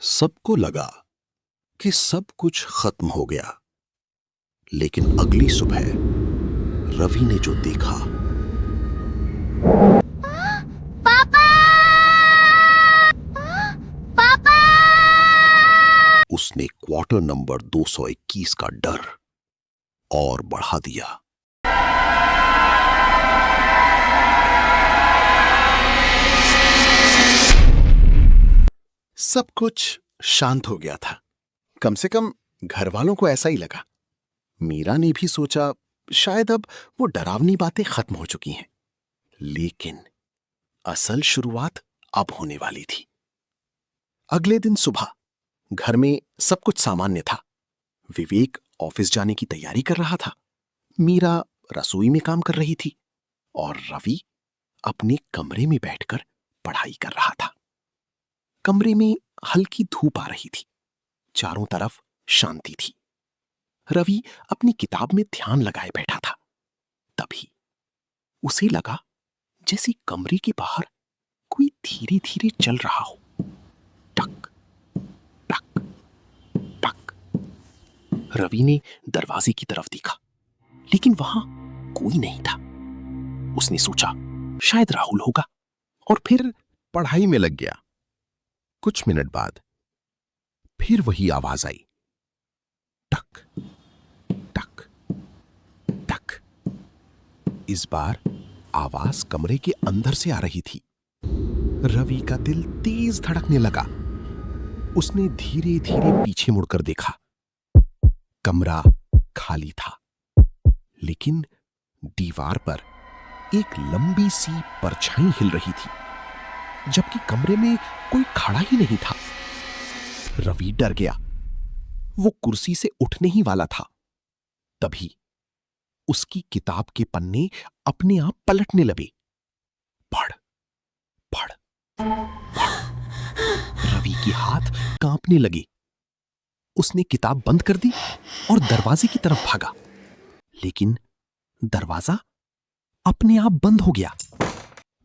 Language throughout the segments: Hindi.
सबको लगा कि सब कुछ खत्म हो गया, लेकिन अगली सुबह रवि ने जो देखा, पापा! पापा! उसने क्वार्टर नंबर 221 का डर और बढ़ा दिया। सब कुछ शांत हो गया था। कम से कम घर वालों को ऐसा ही लगा। मीरा ने भी सोचा शायद अब वो डरावनी बातें खत्म हो चुकी हैं। लेकिन असल शुरुआत अब होने वाली थी। अगले दिन सुबह घर में सब कुछ सामान्य था। विवेक ऑफिस जाने की तैयारी कर रहा था, मीरा रसोई में काम कर रही थी और रवि अपने कमरे में बैठकर पढ़ाई कर रहा था। कमरे में हल्की धूप आ रही थी, चारों तरफ शांति थी। रवि अपनी किताब में ध्यान लगाए बैठा था। तभी उसे लगा जैसे कमरे के बाहर कोई धीरे धीरे चल रहा हो। टक टक टक। रवि ने दरवाजे की तरफ देखा, लेकिन वहां कोई नहीं था। उसने सोचा शायद राहुल होगा और फिर पढ़ाई में लग गया। कुछ मिनट बाद फिर वही आवाज आई, टक टक टक। इस बार आवाज कमरे के अंदर से आ रही थी। रवि का दिल तेज धड़कने लगा। उसने धीरे धीरे पीछे मुड़कर देखा। कमरा खाली था, लेकिन दीवार पर एक लंबी सी परछाई हिल रही थी, जबकि कमरे में कोई खड़ा ही नहीं था। रवि डर गया। वो कुर्सी से उठने ही वाला था, तभी उसकी किताब के पन्ने अपने आप पलटने लगे। पढ़ पढ़ पढ़। रवि के हाथ कांपने लगे। उसने किताब बंद कर दी और दरवाजे की तरफ भागा, लेकिन दरवाजा अपने आप बंद हो गया।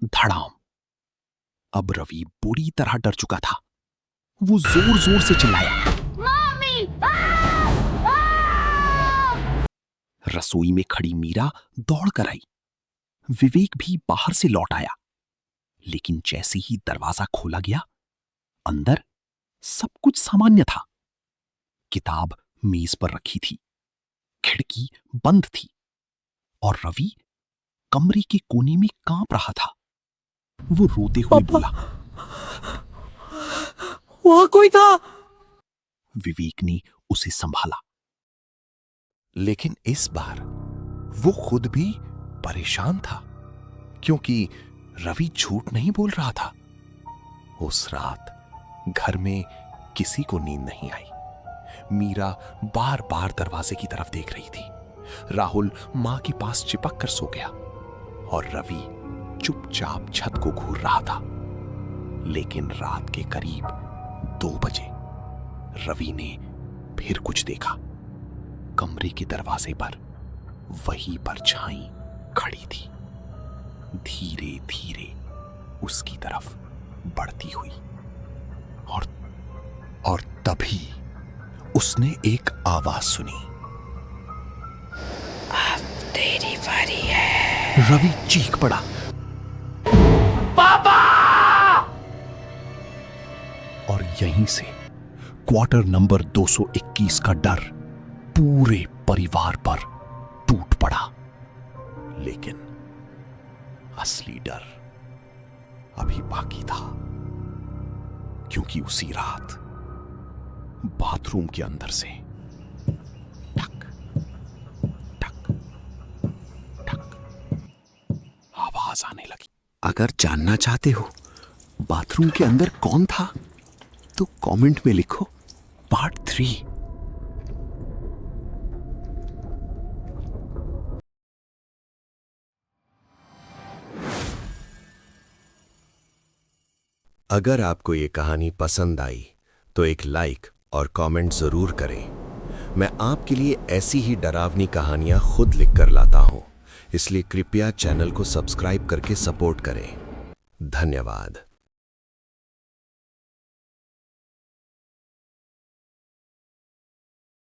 धड़ाम। अब रवि बुरी तरह डर चुका था। वो जोर जोर से चिल्लाया, मम्मी! रसोई में खड़ी मीरा दौड़ कर आई। विवेक भी बाहर से लौट आया, लेकिन जैसे ही दरवाजा खोला गया, अंदर सब कुछ सामान्य था। किताब मेज पर रखी थी, खिड़की बंद थी और रवि कमरे के कोने में कांप रहा था। वो रोते हुए बोला, वहां कोई था। विवेक ने उसे संभाला, लेकिन इस बार वो खुद भी परेशान था, क्योंकि रवि झूठ नहीं बोल रहा था। उस रात घर में किसी को नींद नहीं आई। मीरा बार बार दरवाजे की तरफ देख रही थी। राहुल मां के पास चिपक कर सो गया और रवि चुपचाप छत को घूर रहा था। लेकिन रात के करीब 2 बजे रवि ने फिर कुछ देखा। कमरे के दरवाजे पर वही परछाई खड़ी थी, धीरे धीरे उसकी तरफ बढ़ती हुई। और तभी उसने एक आवाज सुनी, अब तेरी बारी है। रवि चीख पड़ा, पापा! और यहीं से क्वार्टर नंबर 221 का डर पूरे परिवार पर टूट पड़ा। लेकिन असली डर अभी बाकी था, क्योंकि उसी रात बाथरूम के अंदर से टक टक टक आवाज आने लगी। अगर जानना चाहते हो बाथरूम के अंदर कौन था, तो कमेंट में लिखो पार्ट 3। अगर आपको ये कहानी पसंद आई तो एक लाइक और कमेंट जरूर करें। मैं आपके लिए ऐसी ही डरावनी कहानियां खुद लिखकर लाता हूं, इसलिए कृपया चैनल को सब्सक्राइब करके सपोर्ट करें। धन्यवाद।